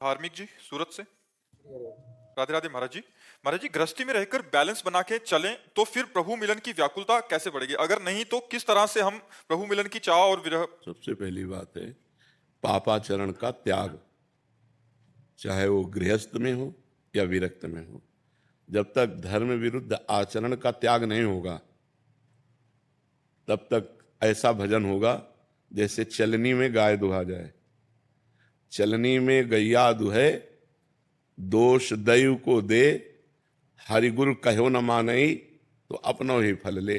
धार्मिक जी सूरत से। राधे राधे महाराज जी। महाराज जी, गृहस्थी में रहकर बैलेंस बना के चलें तो फिर प्रभु मिलन की व्याकुलता कैसे बढ़ेगी? अगर नहीं तो किस तरह से हम प्रभु मिलन की चाह और विरह। सबसे पहली बात है पापाचरण का त्याग, चाहे वो गृहस्थ में हो या विरक्त में हो। जब तक धर्म विरुद्ध आचरण का त्याग नहीं होगा तब तक ऐसा भजन होगा जैसे चलनी में गाय दुहा जाए। चलनी में गैया दुहे, दोष दैव को दे, हरिगुरु कहो न मानई तो अपनो ही फल ले।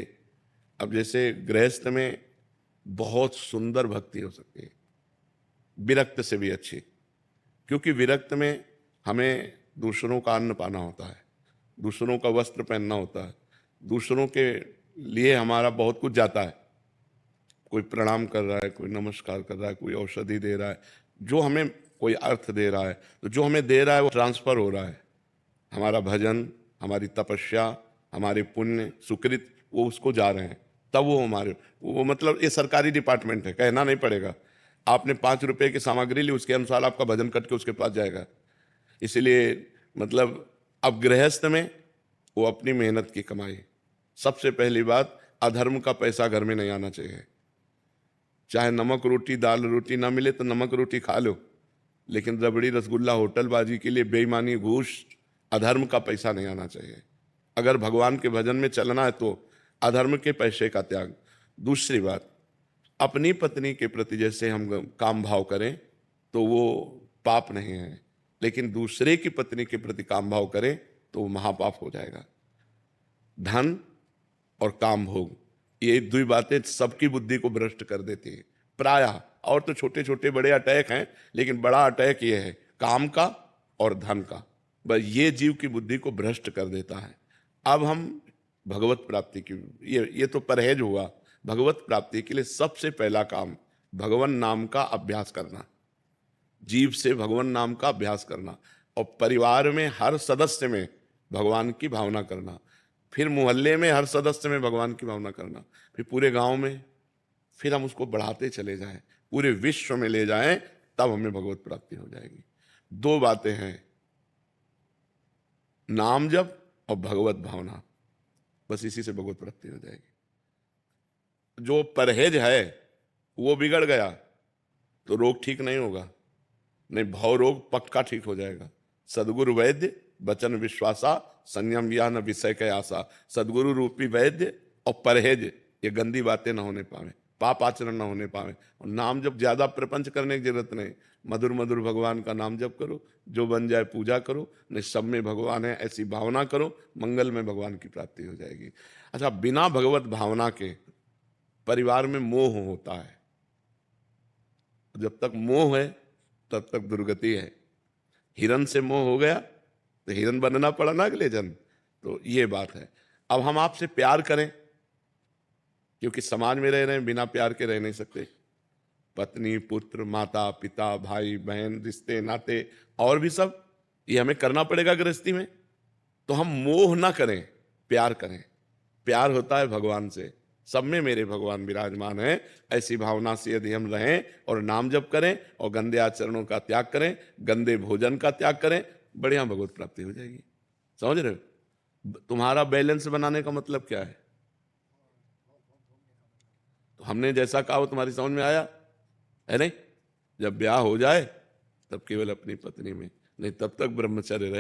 अब जैसे गृहस्थ में बहुत सुंदर भक्ति हो सकती है, विरक्त से भी अच्छी, क्योंकि विरक्त में हमें दूसरों का अन्न पाना होता है, दूसरों का वस्त्र पहनना होता है, दूसरों के लिए हमारा बहुत कुछ जाता है। कोई प्रणाम कर रहा है, कोई नमस्कार कर रहा है, कोई औषधि दे रहा है, जो हमें कोई अर्थ दे रहा है, तो जो हमें दे रहा है वो ट्रांसफर हो रहा है। हमारा भजन, हमारी तपस्या, हमारे पुण्य सुकृत वो उसको जा रहे हैं, तब वो हमारे वो मतलब ये सरकारी डिपार्टमेंट है, कहना नहीं पड़ेगा। आपने 5 रुपए की सामग्री ली, उसके अनुसार आपका भजन कट के उसके पास जाएगा। इसलिए मतलब अब गृहस्थ में वो अपनी मेहनत की कमाई। सबसे पहली बात, अधर्म का पैसा घर में नहीं आना चाहिए। चाहे नमक रोटी दाल रोटी ना मिले तो नमक रोटी खा लो, लेकिन रबड़ी रसगुल्ला होटलबाजी के लिए बेईमानी घूस अधर्म का पैसा नहीं आना चाहिए। अगर भगवान के भजन में चलना है तो अधर्म के पैसे का त्याग। दूसरी बात, अपनी पत्नी के प्रति जैसे हम काम भाव करें तो वो पाप नहीं है, लेकिन दूसरे की पत्नी के प्रति काम भाव करें तो वो महापाप हो जाएगा। धन और काम भोग, ये दो बातें सबकी बुद्धि को भ्रष्ट कर देती है प्रायः। और तो छोटे छोटे बड़े अटैक हैं, लेकिन बड़ा अटैक ये है काम का और धन का। बस ये जीव की बुद्धि को भ्रष्ट कर देता है। अब हम भगवत प्राप्ति की ये तो परहेज हुआ। भगवत प्राप्ति के लिए सबसे पहला काम भगवान नाम का अभ्यास करना, जीव से भगवान नाम का अभ्यास करना, और परिवार में हर सदस्य में भगवान की भावना करना, फिर मोहल्ले में हर सदस्य में भगवान की भावना करना, फिर पूरे गांव में, फिर हम उसको बढ़ाते चले जाएं, पूरे विश्व में ले जाएं, तब हमें भगवत प्राप्ति हो जाएगी। 2 बातें हैं, नाम जप और भगवत भावना, बस इसी से भगवत प्राप्ति हो जाएगी। जो परहेज है वो बिगड़ गया तो रोग ठीक नहीं होगा, नहीं भाव रोग पक्का ठीक हो जाएगा। सदगुरु वैद्य वचन विश्वासा, संयम या न विषय के आशा। सदगुरु रूपी वैद्य और परहेज, ये गंदी बातें ना होने पावे, पाप आचरण ना होने पावे। और नाम जब ज्यादा प्रपंच करने की जरूरत नहीं, मधुर मधुर भगवान का नाम जप करो, जो बन जाए पूजा करो, नहीं सब में भगवान है ऐसी भावना करो, मंगल में भगवान की प्राप्ति हो जाएगी। अच्छा, बिना भगवत भावना के परिवार में मोह होता है। जब तक मोह है तब तक दुर्गति है। हिरन से मोह हो गया तो हिरन बनना पड़ा ना अगले जन्म। तो ये बात है। अब हम आपसे प्यार करें, क्योंकि समाज में रह रहे हैं, बिना प्यार के रह नहीं सकते। पत्नी पुत्र माता पिता भाई बहन रिश्ते नाते और भी सब, ये हमें करना पड़ेगा गृहस्थी में। तो हम मोह ना करें, प्यार करें। प्यार होता है भगवान से, सब में मेरे भगवान विराजमान है, ऐसी भावना से यदि हम रहें और नाम जप करें और गंदे आचरणों का त्याग करें, गंदे भोजन का त्याग करें, बढ़िया भगवत प्राप्ति हो जाएगी। समझ रहे हो? तुम्हारा बैलेंस बनाने का मतलब क्या है? तो हमने जैसा कहा वो तुम्हारी समझ में आया है नहीं? जब ब्याह हो जाए तब केवल अपनी पत्नी में, नहीं तब तक ब्रह्मचर्य रहे।